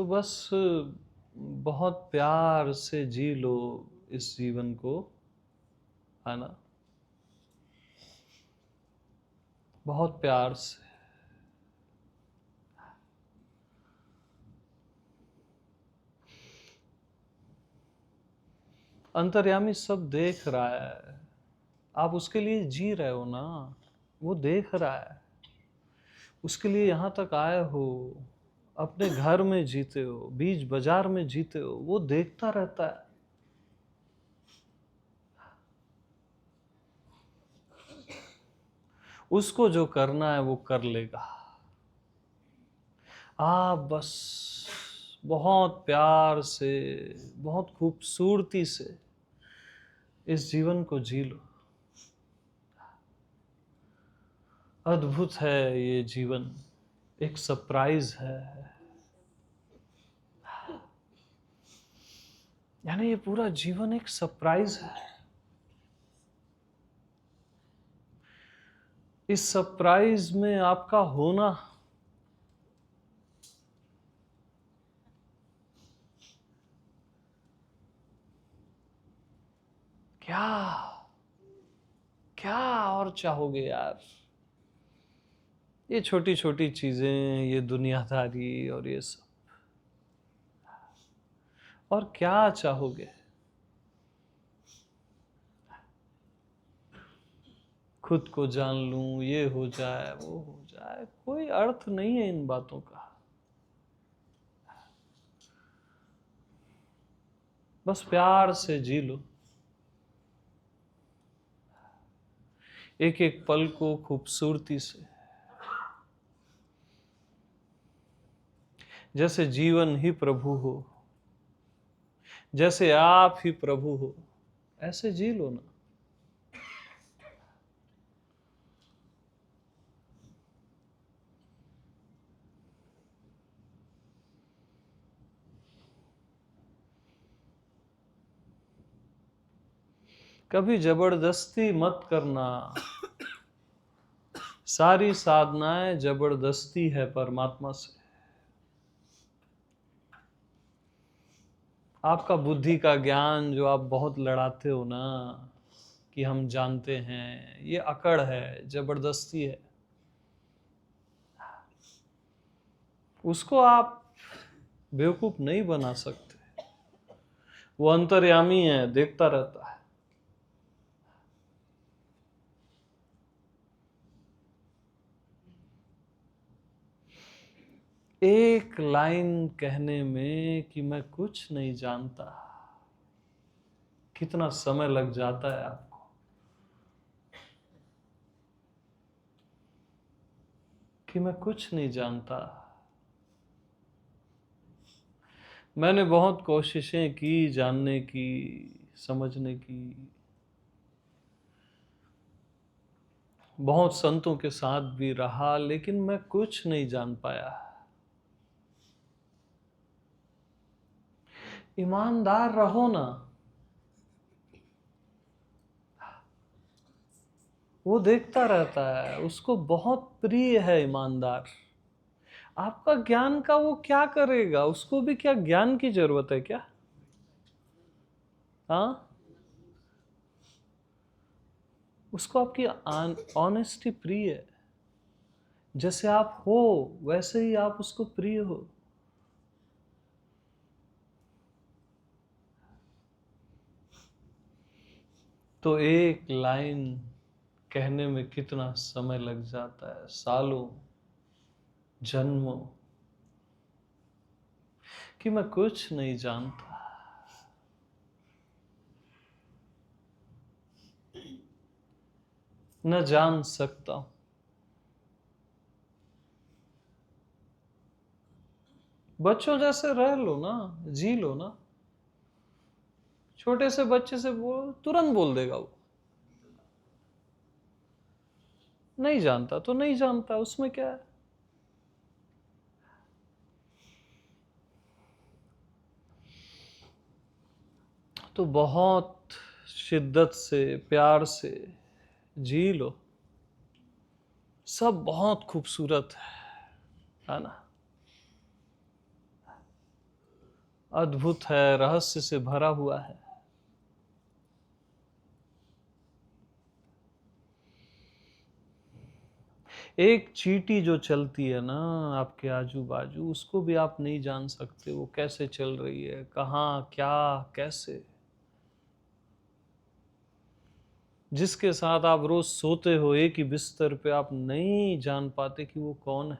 तो बस बहुत प्यार से जी लो इस जीवन को, है ना? बहुत प्यार से। अंतर्यामी सब देख रहा है, आप उसके लिए जी रहे हो ना, वो देख रहा है। उसके लिए यहाँ तक आए हो, अपने घर में जीते हो, बीच बाजार में जीते हो, वो देखता रहता है। उसको जो करना है वो कर लेगा। आप बस बहुत प्यार से, बहुत खूबसूरती से इस जीवन को जी लो। अद्भुत है ये जीवन, एक सरप्राइज है। यानी ये पूरा जीवन एक सरप्राइज है। इस सरप्राइज में आपका होना क्या क्या और चाहोगे यार? ये छोटी छोटी चीजें, ये दुनियादारी और ये सब, और क्या चाहोगे? खुद को जान लूं, ये हो जाए, वो हो जाए, कोई अर्थ नहीं है इन बातों का। बस प्यार से जी लो, एक एक पल को खूबसूरती से, जैसे जीवन ही प्रभु हो, जैसे आप ही प्रभु हो, ऐसे जी लो ना। कभी जबरदस्ती मत करना। सारी साधनाएं जबरदस्ती है परमात्मा से। आपका बुद्धि का ज्ञान जो आप बहुत लड़ाते हो ना, कि हम जानते हैं, ये अकड़ है, जबरदस्ती है। उसको आप बेवकूफ नहीं बना सकते। वो अंतर्यामी है, देखता रहता है। एक लाइन कहने में कि मैं कुछ नहीं जानता, कितना समय लग जाता है आपको। कि मैं कुछ नहीं जानता। मैंने बहुत कोशिशें की जानने की, समझने की, बहुत संतों के साथ भी रहा, लेकिन मैं कुछ नहीं जान पाया। ईमानदार रहो ना। वो देखता रहता है, उसको बहुत प्रिय है ईमानदार। आपका ज्ञान का वो क्या करेगा? उसको भी क्या ज्ञान की जरूरत है क्या? हाँ, उसको आपकी ऑनेस्टी प्रिय है। जैसे आप हो वैसे ही आप उसको प्रिय हो। तो एक लाइन कहने में कितना समय लग जाता है, सालों, जन्मों। कि मैं कुछ नहीं जानता, न जान सकता हूं। बच्चों जैसे रह लो ना, जी लो ना। छोटे से बच्चे से बोल, तुरंत बोल देगा वो। नहीं जानता तो नहीं जानता, उसमें क्या है? तो बहुत शिद्दत से, प्यार से जी लो। सब बहुत खूबसूरत है ना? अद्भुत है, रहस्य से भरा हुआ है। एक चींटी जो चलती है ना आपके आजू बाजू, उसको भी आप नहीं जान सकते वो कैसे चल रही है, कहाँ, क्या, कैसे। जिसके साथ आप रोज सोते हो एक ही बिस्तर पे, आप नहीं जान पाते कि वो कौन है।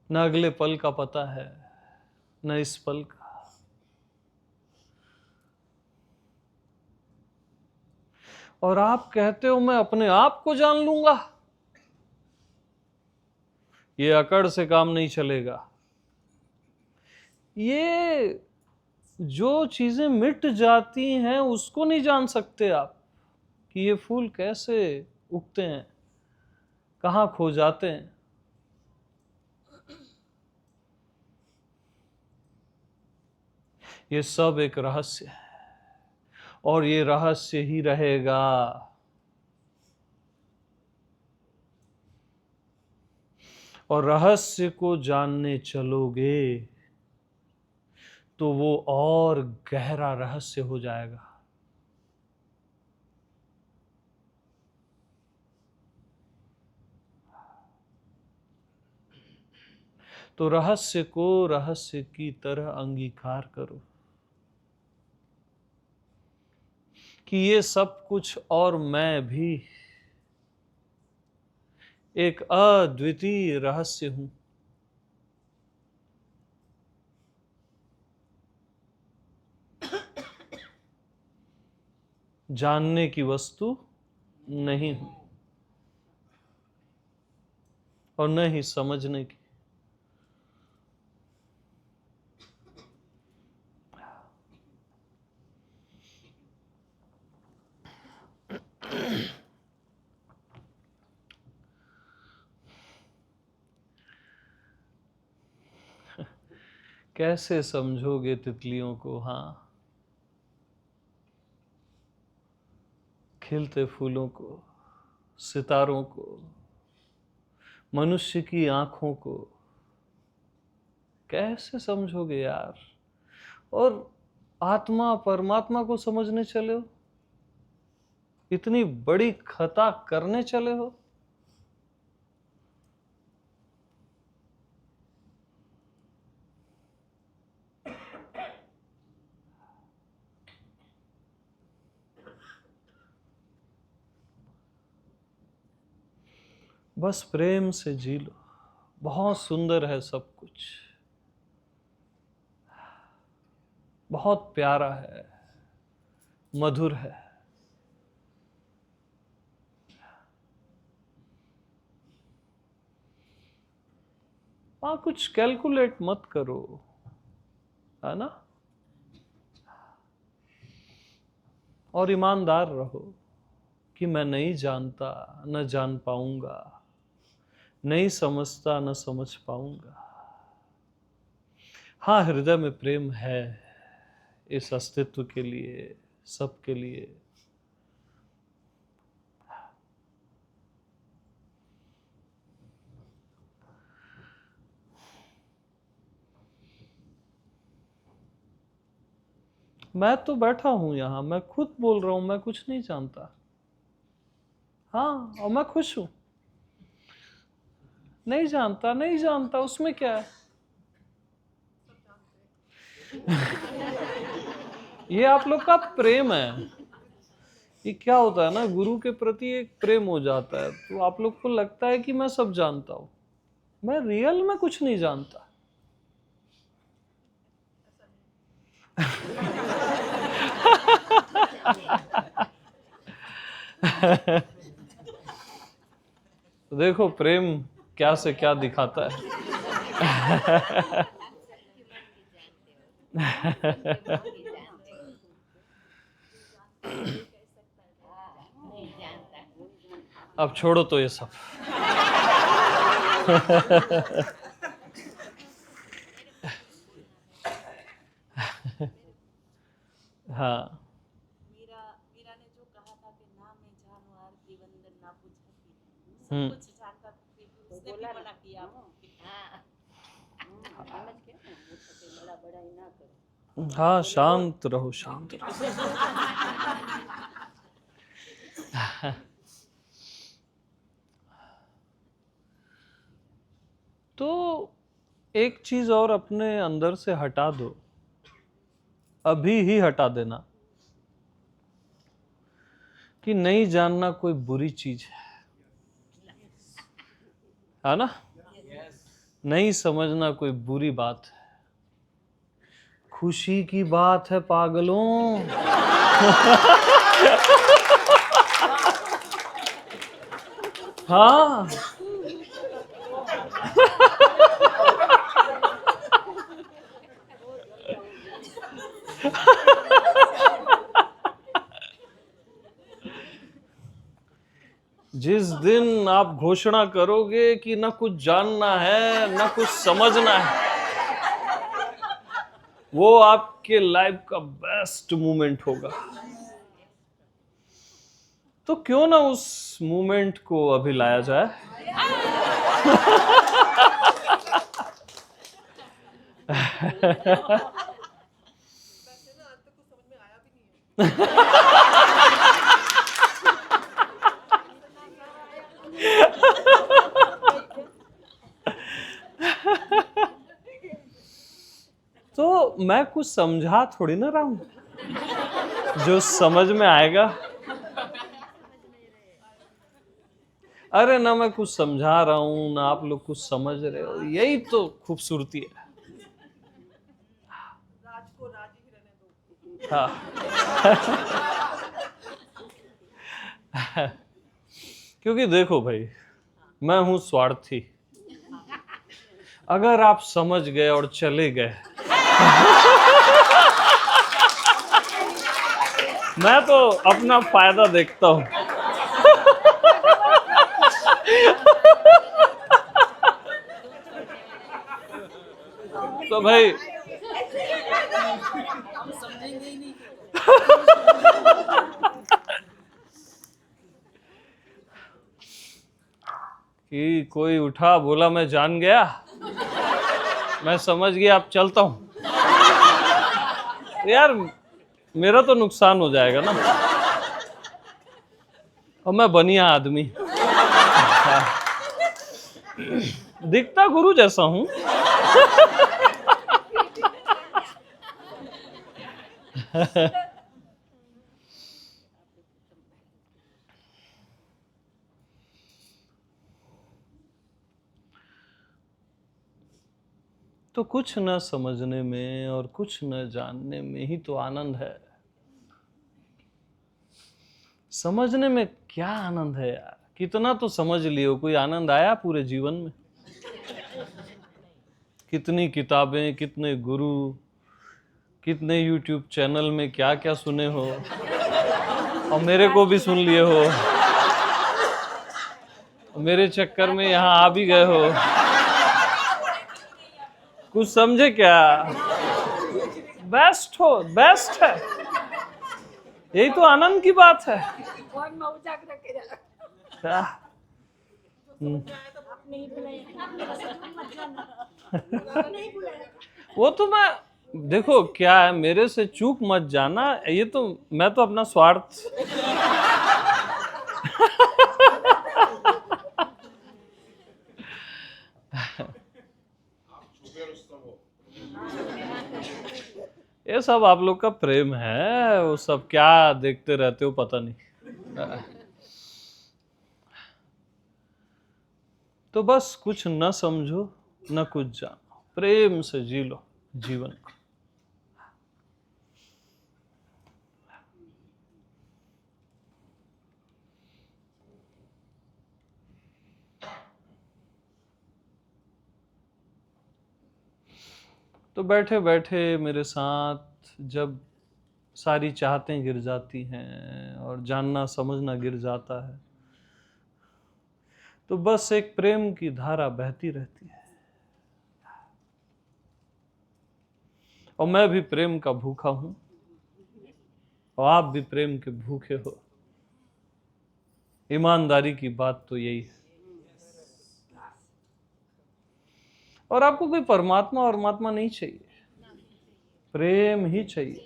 न अगले पल का पता है, न इस पल का। और आप कहते हो मैं अपने आप को जान लूंगा। ये अकड़ से काम नहीं चलेगा। ये जो चीजें मिट जाती हैं उसको नहीं जान सकते आप, कि ये फूल कैसे उगते हैं, कहाँ खो जाते हैं। ये सब एक रहस्य है और ये रहस्य ही रहेगा। और रहस्य को जानने चलोगे तो वो और गहरा रहस्य हो जाएगा। तो रहस्य को रहस्य की तरह अंगीकार करो कि ये सब कुछ और मैं भी एक अद्वितीय रहस्य हूं। जानने की वस्तु नहीं हूं और न ही समझने की। कैसे समझोगे तितलियों को? हाँ, खिलते फूलों को, सितारों को, मनुष्य की आंखों को कैसे समझोगे यार? और आत्मा परमात्मा को समझने चले हो, इतनी बड़ी खता करने चले हो। बस प्रेम से जी लो, बहुत सुंदर है सब कुछ, बहुत प्यारा है, मधुर है। हाँ, कुछ कैलकुलेट मत करो, है ना? और ईमानदार रहो कि मैं नहीं जानता, न जान पाऊंगा, नहीं समझता, न समझ पाऊंगा। हाँ, हृदय में प्रेम है इस अस्तित्व के लिए, सबके लिए। मैं तो बैठा हूं यहां, मैं खुद बोल रहा हूं मैं कुछ नहीं जानता। हाँ, और मैं खुश हूं। नहीं जानता, नहीं जानता, उसमें क्या है? ये आप लोग का प्रेम है। ये क्या होता है ना, गुरु के प्रति एक प्रेम हो जाता है, तो आप लोग को लगता है कि मैं सब जानता हूं। मैं रियल में कुछ नहीं जानता। तो देखो प्रेम क्या से क्या दिखाता है। अब छोड़ो तो ये सब। हाँ, मीरा मीरा ने जो कहा था कि ना मैं जानू आर की वंदन ना पूछती, सब कुछ जानता था, फिर भी उसने भी मना किया। हाँ, हाँ, शांत रहो, शांत रहो। तो एक चीज और अपने अंदर से हटा दो, अभी ही हटा देना, कि नहीं जानना कोई बुरी चीज है ना? नहीं समझना कोई बुरी बात है, खुशी की बात है पागलों। हाँ, जिस दिन आप घोषणा करोगे कि ना कुछ जानना है ना कुछ समझना है, वो आपके लाइफ का बेस्ट मोमेंट होगा। तो क्यों ना उस मोमेंट को अभी लाया जाए। तो मैं कुछ समझा थोड़ी ना रहा हूं, जो समझ में आएगा। अरे ना मैं कुछ समझा रहा हूं ना आप लोग कुछ समझ रहे हो, यही तो खूबसूरती है। राज को राज ही रहने दो। हाँ। क्योंकि देखो भाई, मैं हूं स्वार्थी। अगर आप समझ गए और चले गए, मैं तो अपना फायदा देखता हूं। तो भाई हम समझेंगे ही नहीं। कि कोई उठा बोला मैं जान गया, मैं समझ गया, अब चलता हूं, तो यार मेरा तो नुकसान हो जाएगा ना। और मैं बनिया आदमी, दिखता गुरु जैसा हूं। तो कुछ न समझने में और कुछ न जानने में ही तो आनंद है। समझने में क्या आनंद है यार? कितना तो समझ लियो, कोई आनंद आया पूरे जीवन में? कितनी किताबें, कितने गुरु, कितने YouTube चैनल में क्या क्या सुने हो, और मेरे को भी सुन लिए हो, और मेरे चक्कर में यहाँ आ भी गए हो। कुछ समझे क्या? बेस्ट हो, बेस्ट है, यही तो आनंद की बात है। क्या? वो तो मैं, देखो क्या है, मेरे से चूक मत जाना, ये तो मैं तो अपना स्वार्थ। ये सब आप लोग का प्रेम है, वो सब क्या देखते रहते हो पता नहीं। तो बस कुछ न समझो न कुछ जानो, प्रेम से जी लो जीवन को। तो बैठे बैठे मेरे साथ जब सारी चाहतें गिर जाती हैं और जानना समझना गिर जाता है, तो बस एक प्रेम की धारा बहती रहती है। और मैं भी प्रेम का भूखा हूं, और आप भी प्रेम के भूखे हो। ईमानदारी की बात तो यही है। और आपको कोई परमात्मा और महात्मा नहीं चाहिए, प्रेम ही चाहिए।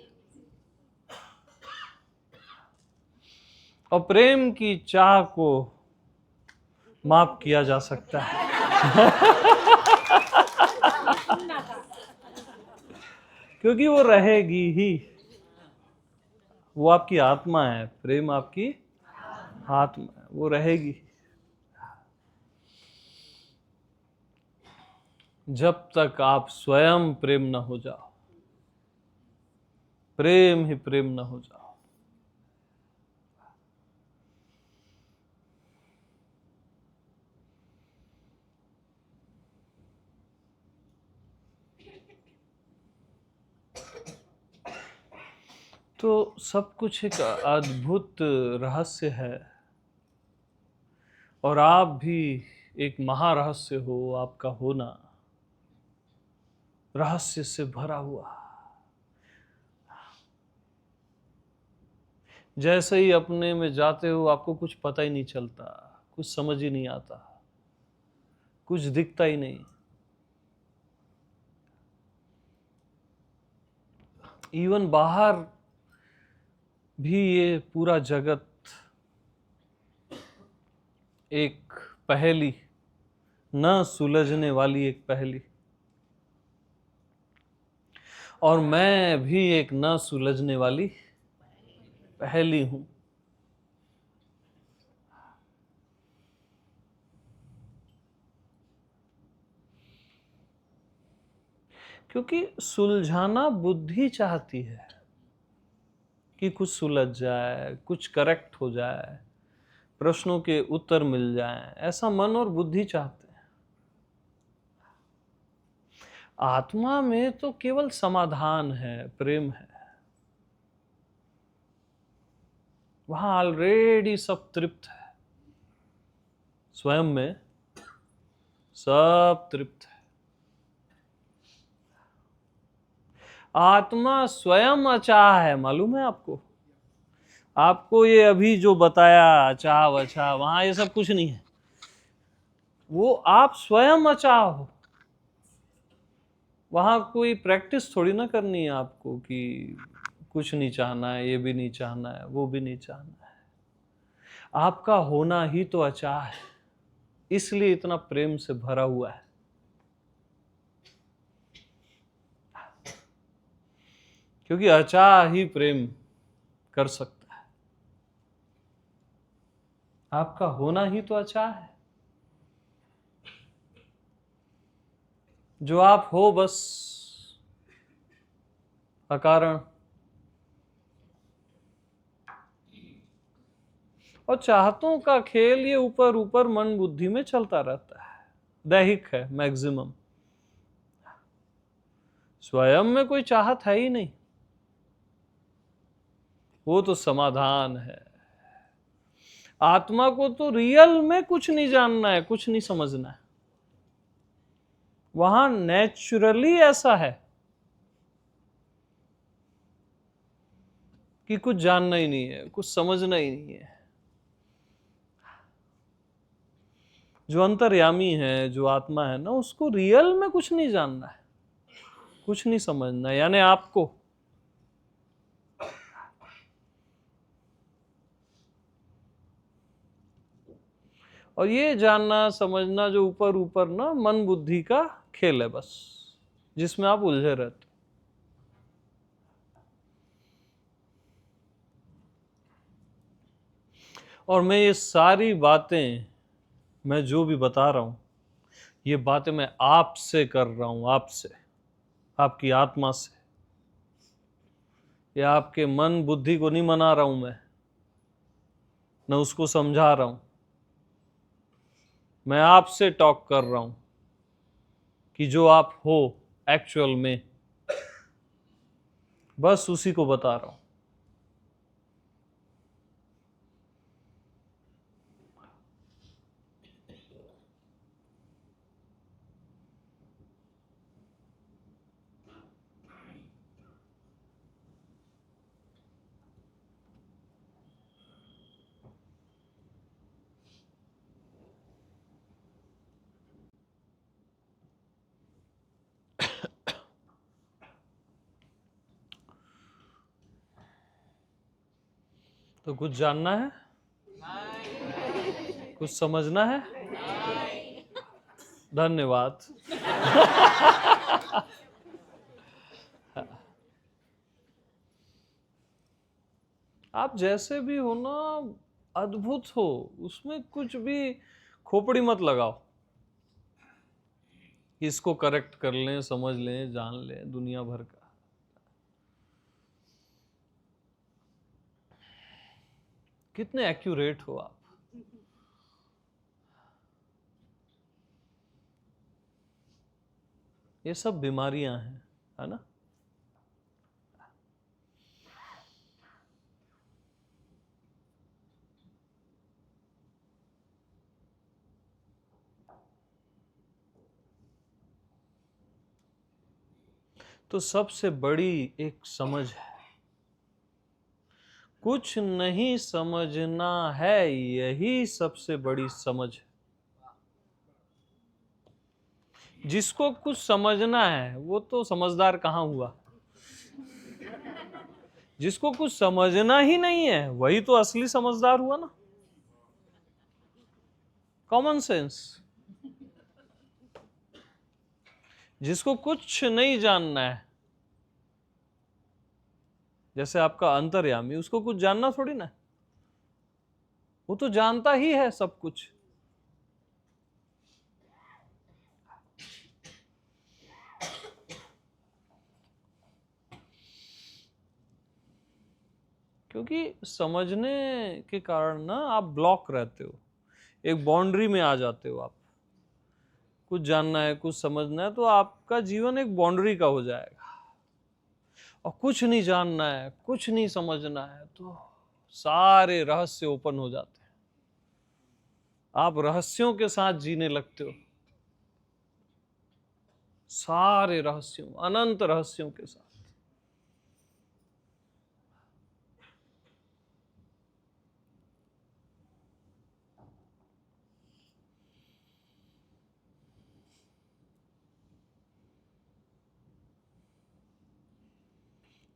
और प्रेम की चाह को माफ किया जा सकता है। क्योंकि वो रहेगी ही, वो आपकी आत्मा है, प्रेम आपकी आत्मा है, वो रहेगी। जब तक आप स्वयं प्रेम न हो जाओ, प्रेम ही प्रेम न हो जाओ, तो सब कुछ एक अद्भुत रहस्य है। और आप भी एक महारहस्य हो, आपका होना रहस्य से भरा हुआ। जैसे ही अपने में जाते हो आपको कुछ पता ही नहीं चलता, कुछ समझ ही नहीं आता, कुछ दिखता ही नहीं। इवन बाहर भी ये पूरा जगत एक पहेली, न सुलझने वाली एक पहेली, और मैं भी एक न सुलझने वाली पहेली हूं। क्योंकि सुलझाना बुद्धि चाहती है कि कुछ सुलझ जाए, कुछ करेक्ट हो जाए, प्रश्नों के उत्तर मिल जाएं, ऐसा मन और बुद्धि चाहते हैं। आत्मा में तो केवल समाधान है, प्रेम है। वहां ऑलरेडी सब तृप्त है, स्वयं में सब तृप्त है। आत्मा स्वयं अचाह है, मालूम है आपको? आपको ये अभी जो बताया अचाह वचाह, वहां ये सब कुछ नहीं है। वो आप स्वयं अचाह हो। वहां कोई प्रैक्टिस थोड़ी ना करनी है आपको कि कुछ नहीं चाहना है, ये भी नहीं चाहना है, वो भी नहीं चाहना है। आपका होना ही तो अचाह है, इसलिए इतना प्रेम से भरा हुआ है। क्योंकि अचाह ही प्रेम कर सकता है। आपका होना ही तो अचाह है। जो आप हो बस अकारण, और चाहतों का खेल ये ऊपर ऊपर मन बुद्धि में चलता रहता है, दैहिक है मैक्सिमम। स्वयं में कोई चाहत है ही नहीं, वो तो समाधान है। आत्मा को तो रियल में कुछ नहीं जानना है, कुछ नहीं समझना है। वहां नेचुरली ऐसा है कि कुछ जानना ही नहीं है, कुछ समझना ही नहीं है। जो अंतर्यामी है, जो आत्मा है ना, उसको रियल में कुछ नहीं जानना है, कुछ नहीं समझना है। यानी आपको और ये जानना समझना जो ऊपर ऊपर ना मन बुद्धि का खेल है बस, जिसमें आप उलझे रहते। और मैं ये सारी बातें, मैं जो भी बता रहा हूं, ये बातें मैं आपसे कर रहा हूं, आपसे, आपकी आत्मा से। या आपके मन बुद्धि को नहीं मना रहा हूं मैं, न उसको समझा रहा हूं। मैं आपसे टॉक कर रहा हूं कि जो आप हो एक्चुअल में, बस उसी को बता रहा हूं। तो कुछ जानना है, कुछ समझना है। धन्यवाद। आप जैसे भी हो ना, अद्भुत हो, उसमें कुछ भी खोपड़ी मत लगाओ कि इसको करेक्ट कर लें, समझ लें, जान लें, दुनिया भर का। कितने एक्यूरेट हो आप। ये सब बीमारियां हैं, है ना। तो सबसे बड़ी एक समझ है, कुछ नहीं समझना है, यही सबसे बड़ी समझ है। जिसको कुछ समझना है वो तो समझदार कहाँ हुआ। जिसको कुछ समझना ही नहीं है वही तो असली समझदार हुआ ना। Common sense. जिसको कुछ नहीं जानना है, जैसे आपका अंतर्यामी, उसको कुछ जानना थोड़ी ना, वो तो जानता ही है सब कुछ। क्योंकि समझने के कारण ना आप ब्लॉक रहते हो, एक बाउंड्री में आ जाते हो आप। कुछ जानना है, कुछ समझना है, तो आपका जीवन एक बाउंड्री का हो जाएगा। और कुछ नहीं जानना है, कुछ नहीं समझना है, तो सारे रहस्य ओपन हो जाते हैं। आप रहस्यों के साथ जीने लगते हो, सारे रहस्यों, अनंत रहस्यों के साथ।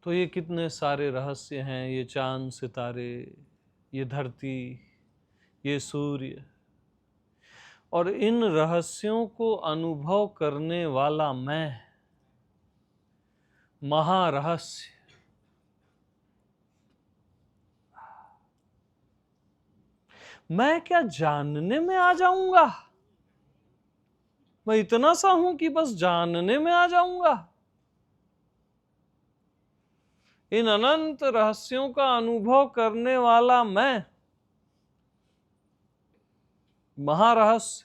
तो ये कितने सारे रहस्य हैं, ये चांद सितारे, ये धरती, ये सूर्य, और इन रहस्यों को अनुभव करने वाला मैं, महारहस्य। मैं क्या जानने में आ जाऊंगा? मैं इतना सा हूं कि बस जानने में आ जाऊंगा? इन अनंत रहस्यों का अनुभव करने वाला मैं, महारहस्य,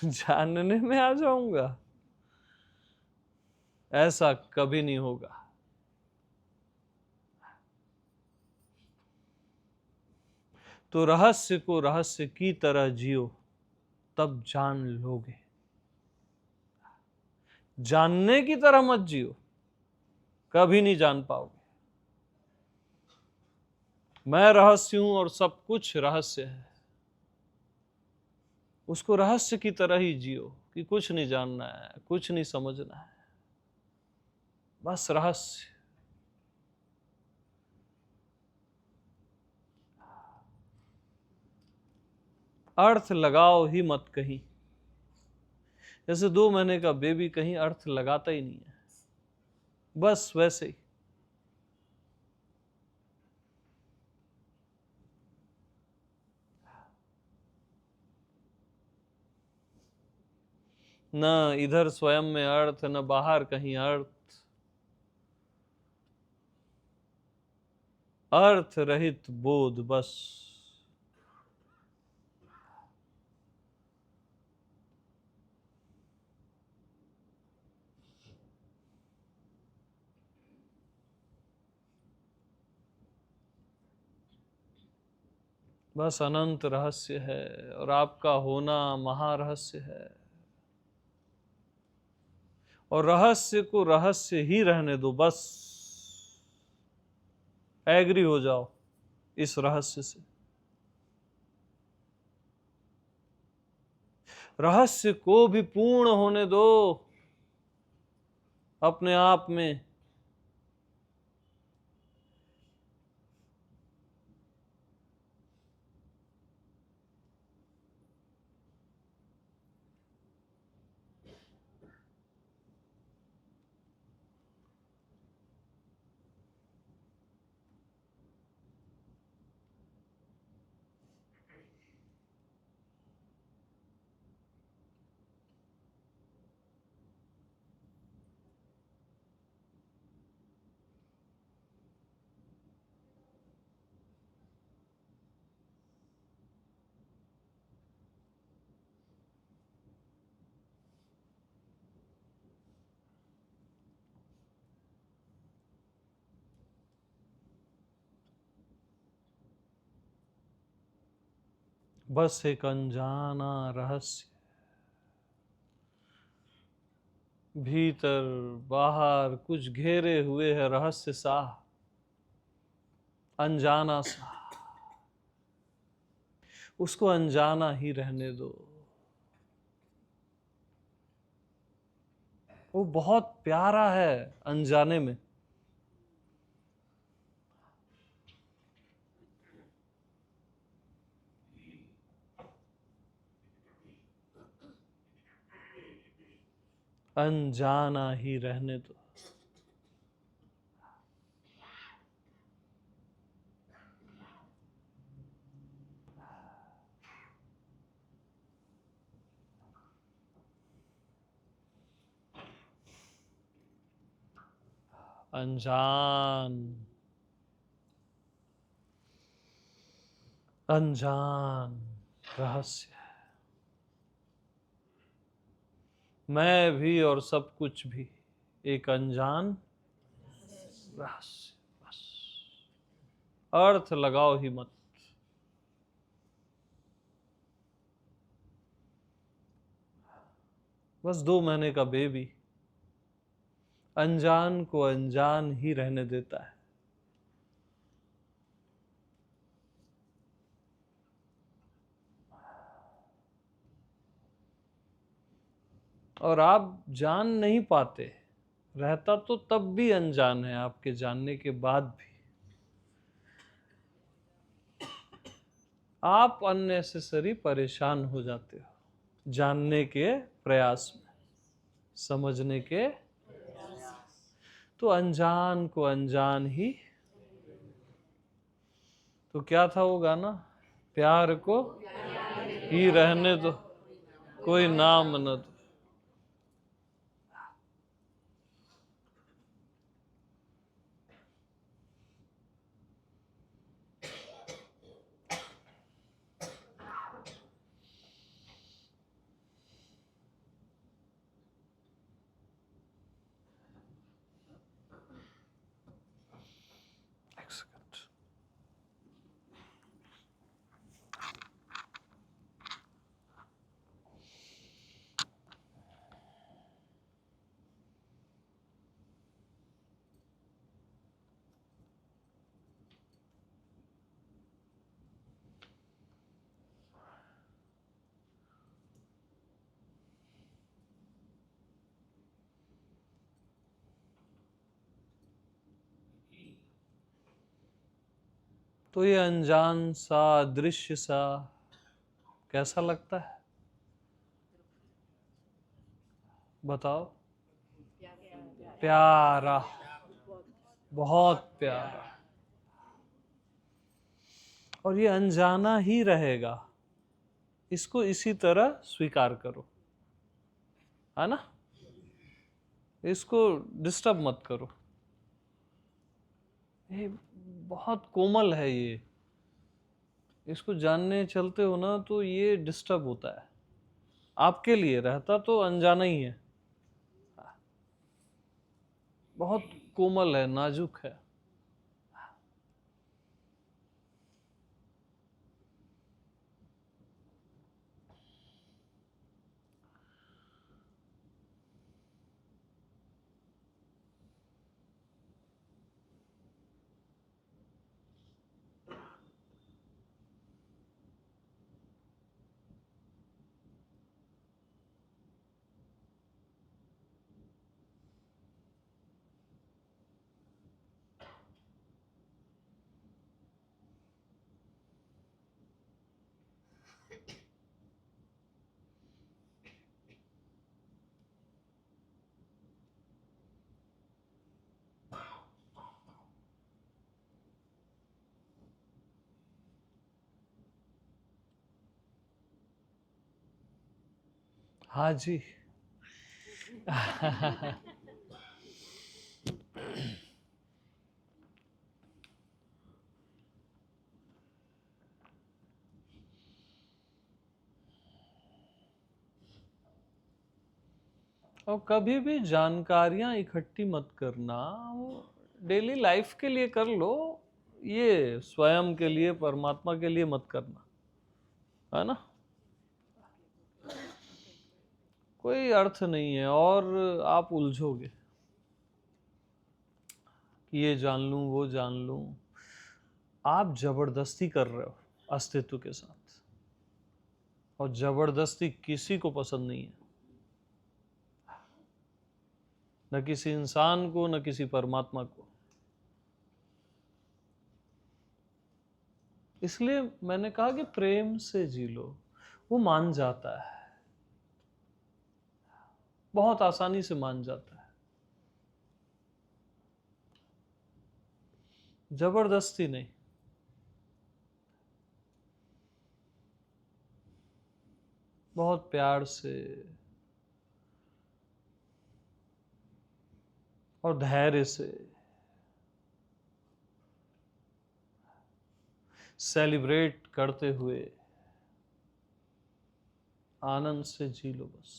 जानने में आ जाऊंगा? ऐसा कभी नहीं होगा। तो रहस्य को रहस्य की तरह जियो, तब जान लोगे। जानने की तरह मत जियो, कभी नहीं जान पाओगे। मैं रहस्य हूं और सब कुछ रहस्य है, उसको रहस्य की तरह ही जियो कि कुछ नहीं जानना है, कुछ नहीं समझना है, बस रहस्य। अर्थ लगाओ ही मत कहीं। जैसे 2 महीने का बेबी कहीं अर्थ लगाता ही नहीं है, बस वैसे ही। न इधर स्वयं में अर्थ, न बाहर कहीं अर्थ, अर्थ रहित बोध बस। बस अनंत रहस्य है, और आपका होना महारहस्य है। और रहस्य को रहस्य ही रहने दो, बस एग्री हो जाओ इस रहस्य से। रहस्य को भी पूर्ण होने दो अपने आप में। बस एक अनजाना रहस्य, भीतर बाहर कुछ घेरे हुए है रहस्य सा, अनजाना सा। उसको अनजाना ही रहने दो। वो बहुत प्यारा है अनजाने में। अनजाना ही रहने दो। अनजान, अनजान रहस्य, मैं भी और सब कुछ भी एक अनजान रहस्य। बस अर्थ लगाओ ही मत। बस 2 महीने का बेबी अनजान को अनजान ही रहने देता है। और आप जान नहीं पाते, रहता तो तब भी अनजान है, आपके जानने के बाद भी आप अननेसेसरी परेशान हो जाते हो जानने के प्रयास में, समझने के। तो अनजान को अनजान ही। तो क्या था वो गाना? प्यार को ही रहने दो, कोई नाम न दो। एक सेकंड। तो ये अनजान सा दृश्य सा कैसा लगता है? बताओ। प्यारा, बहुत प्यारा। और ये अनजाना ही रहेगा, इसको इसी तरह स्वीकार करो, है ना? इसको डिस्टर्ब मत करो। ये बहुत कोमल है ये, इसको जानने चलते हो ना तो ये डिस्टर्ब होता है। आपके लिए रहता तो अनजाना ही है, बहुत कोमल है, नाजुक है। हाँ जी। और कभी भी जानकारियां इकट्ठी मत करना, वो डेली लाइफ के लिए कर लो, ये स्वयं के लिए, परमात्मा के लिए मत करना। है ना? कोई अर्थ नहीं है और आप उलझोगे कि ये जान लूं वो जान लूं। आप जबरदस्ती कर रहे हो अस्तित्व के साथ, और जबरदस्ती किसी को पसंद नहीं है, न किसी इंसान को न किसी परमात्मा को। इसलिए मैंने कहा कि प्रेम से जी लो, वो मान जाता है, बहुत आसानी से मान जाता है, जबरदस्ती नहीं। बहुत प्यार से और धैर्य से, सेलिब्रेट करते हुए आनंद से जी लो बस।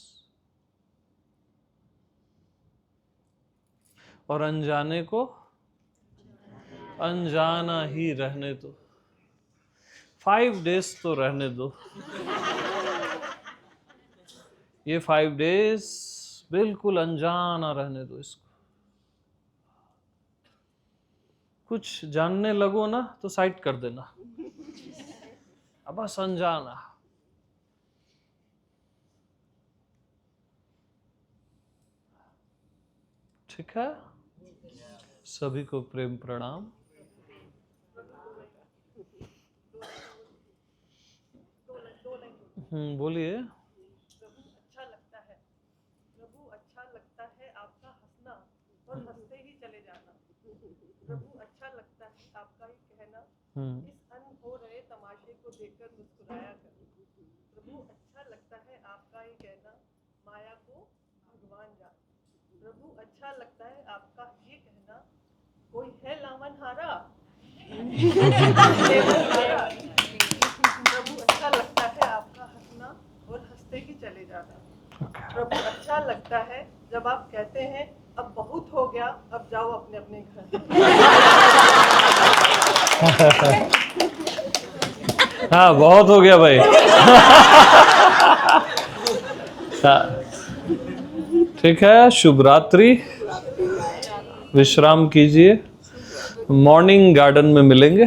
और अनजाने को अनजाना ही रहने दो। 5 डेज तो रहने दो। ये 5 डेज बिल्कुल अनजाना रहने दो इसको। कुछ जानने लगो ना तो साइड कर देना, अब बस अनजाना। ठीक है? सभी को प्रेम प्रणाम। बोलिए। अच्छा लगता है प्रभु, अच्छा लगता है आपका हंसना और हंसते ही चले जाना। प्रभु अच्छा लगता है आपका ही कहना, इस अन हो रहे तमाशे को देखकर मुस्कुराया कर। प्रभु अच्छा लगता है आपका ही कहना, माया को भगवान जान। प्रभु अच्छा लगता है आपका ये कहना, कोई है लावनहारा। प्रभु अच्छा लगता है आपका हंसना और हंसते ही चले जाना। प्रभु अच्छा लगता है जब आप कहते हैं अब बहुत हो गया, अब जाओ अपने अपने घर। हाँ, बहुत हो गया भाई। ठीक है, शुभ रात्रि, विश्राम कीजिए। मॉर्निंग गार्डन में मिलेंगे।